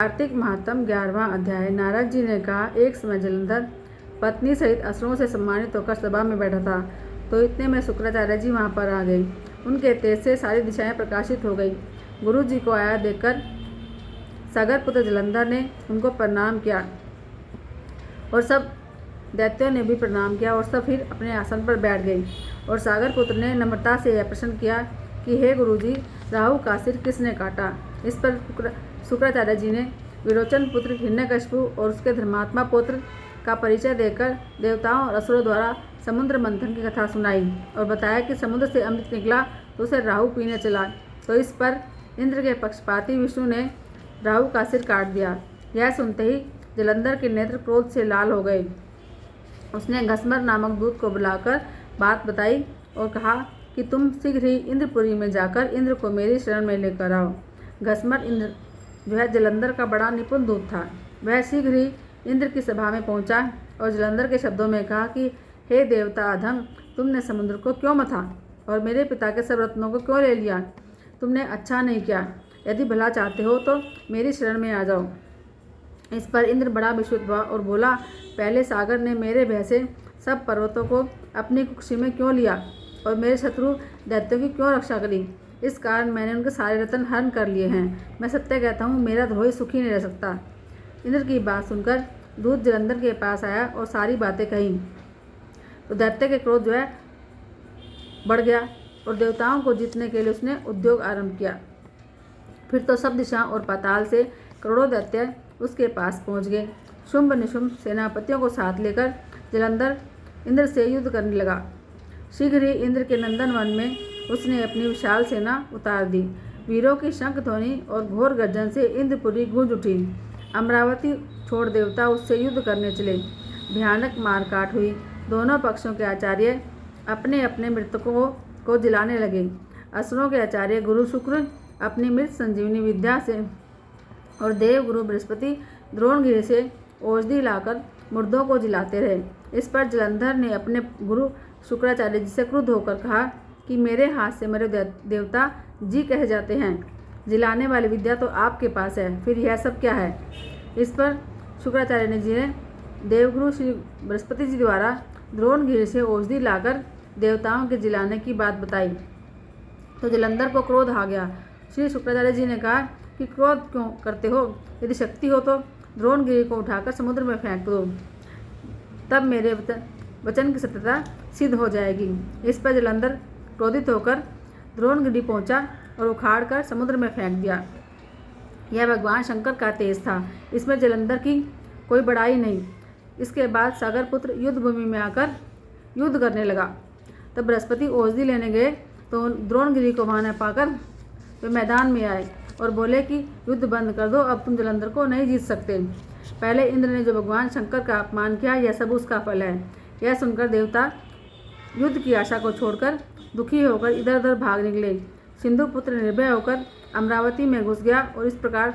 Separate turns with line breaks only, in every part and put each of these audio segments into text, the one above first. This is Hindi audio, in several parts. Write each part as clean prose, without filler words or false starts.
कार्तिक महात्म 11वां अध्याय। नारद जी ने कहा, एक समय जलंधर पत्नी सहित असुरों से सम्मानित होकर सभा में बैठा था, तो इतने में शुक्राचार्य जी वहां पर आ गए। उनके तेज से सारी दिशाएं प्रकाशित हो गई। गुरु जी को आया देखकर सागर पुत्र जलंधर ने उनको प्रणाम किया और सब दैत्यों ने भी प्रणाम किया और सब फिर अपने आसन पर बैठ गए। और सागर पुत्र ने नम्रता से यह प्रश्न किया कि हे गुरु जी, राहु का सिर किसने काटा? इस पर शुक्राचार्य जी ने विरोचन पुत्र हिरण्यकशिपु और उसके धर्मात्मा पुत्र का परिचय देकर देवताओं और असुरों द्वारा समुद्र मंथन की कथा सुनाई और बताया कि समुद्र से अमृत निकला तो उसे राहु पीने चला। तो इस पर इंद्र के पक्षपाती विष्णु ने राहु का सिर काट दिया। यह सुनते ही जलंधर के नेत्र क्रोध से लाल हो गए। उसने घसमर नामक दूत को बुलाकर बात बताई और कहा कि तुम शीघ्र ही इंद्रपुरी में जाकर इंद्र को मेरी शरण में लेकर आओ। घसमर इंद्र जो है जलंधर का बड़ा निपुण दूत था। वह शीघ्र ही इंद्र की सभा में पहुंचा और जलंधर के शब्दों में कहा कि हे देवता अधम, तुमने समुद्र को क्यों मथा और मेरे पिता के सब रत्नों को क्यों ले लिया? तुमने अच्छा नहीं किया। यदि भला चाहते हो तो मेरी शरण में आ जाओ। इस पर इंद्र बड़ा विस्मित हुआ और बोला, पहले सागर ने मेरे भय से सब पर्वतों को अपनी कुक्षी में क्यों लिया और मेरे शत्रु दैत्यों की क्यों रक्षा करी? इस कारण मैंने उनके सारे रत्न हरण कर लिए हैं। मैं सत्य कहता हूँ, मेरा द्रोही सुखी नहीं रह सकता। इंद्र की बात सुनकर दूत जलंधर के पास आया और सारी बातें कही। तो दैत्य के क्रोध जो है बढ़ गया और देवताओं को जीतने के लिए उसने उद्योग आरंभ किया। फिर तो सब दिशा और पाताल से करोड़ों दैत्य उसके पास पहुंच गए। शुंभ निशुंभ सेनापतियों को साथ लेकर जलंधर इंद्र से युद्ध करने लगा। शीघ्र ही इंद्र के नंदन वन में उसने अपनी विशाल सेना उतार दी। वीरों की शंख ध्वनि और घोर गर्जन से इंद्रपुरी गूंज उठी। अमरावती छोड़ देवता उससे युद्ध करने चले। भयानक मारकाट हुई। दोनों पक्षों के आचार्य अपने अपने मृतकों को जिलाने लगे। असुरों के आचार्य गुरु शुक्र अपनी मृत संजीवनी विद्या से और देव गुरु बृहस्पति द्रोणगिरि से औषधि लाकर मुर्दों को जिलाते रहे। इस पर जलंधर ने अपने गुरु शुक्राचार्य जी से क्रुद्ध होकर कहा कि मेरे हाथ से मरे देवता जी कहे जाते हैं। जिलाने वाली विद्या तो आपके पास है, फिर यह सब क्या है? इस पर शुक्राचार्य जी ने देवगुरु श्री बृहस्पति जी द्वारा द्रोणगिरि से औषधि लाकर देवताओं के जिलाने की बात बताई। तो जलंधर को क्रोध आ गया। श्री शुक्राचार्य जी ने कहा कि क्रोध क्यों करते हो? यदि शक्ति हो तो द्रोणगिरि को उठाकर समुद्र में फेंक दो, तब मेरे वचन की सत्यता सिद्ध हो जाएगी। इस पर जलंधर क्रोधित होकर द्रोणगिरि पहुंचा और उखाड़कर समुद्र में फेंक दिया। यह भगवान शंकर का तेज था, इसमें जलंधर की कोई बड़ाई नहीं। इसके बाद सागर पुत्र युद्ध भूमि में आकर युद्ध करने लगा। तब बृहस्पति औषधि लेने गए तो द्रोणगिरि को वहां न पाकर वे मैदान में आए और बोले कि युद्ध बंद कर दो, अब तुम जलंधर को नहीं जीत सकते। पहले इंद्र ने जो भगवान शंकर का अपमान किया, यह सब उसका फल है। यह सुनकर देवता युद्ध की आशा को छोड़कर दुखी होकर इधर उधर भाग निकले। सिंधु पुत्र निर्भय होकर अमरावती में घुस गया और इस प्रकार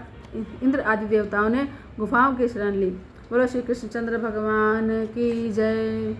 इंद्र आदि देवताओं ने गुफाओं की शरण ली। बोलो श्री कृष्णचंद्र भगवान की जय।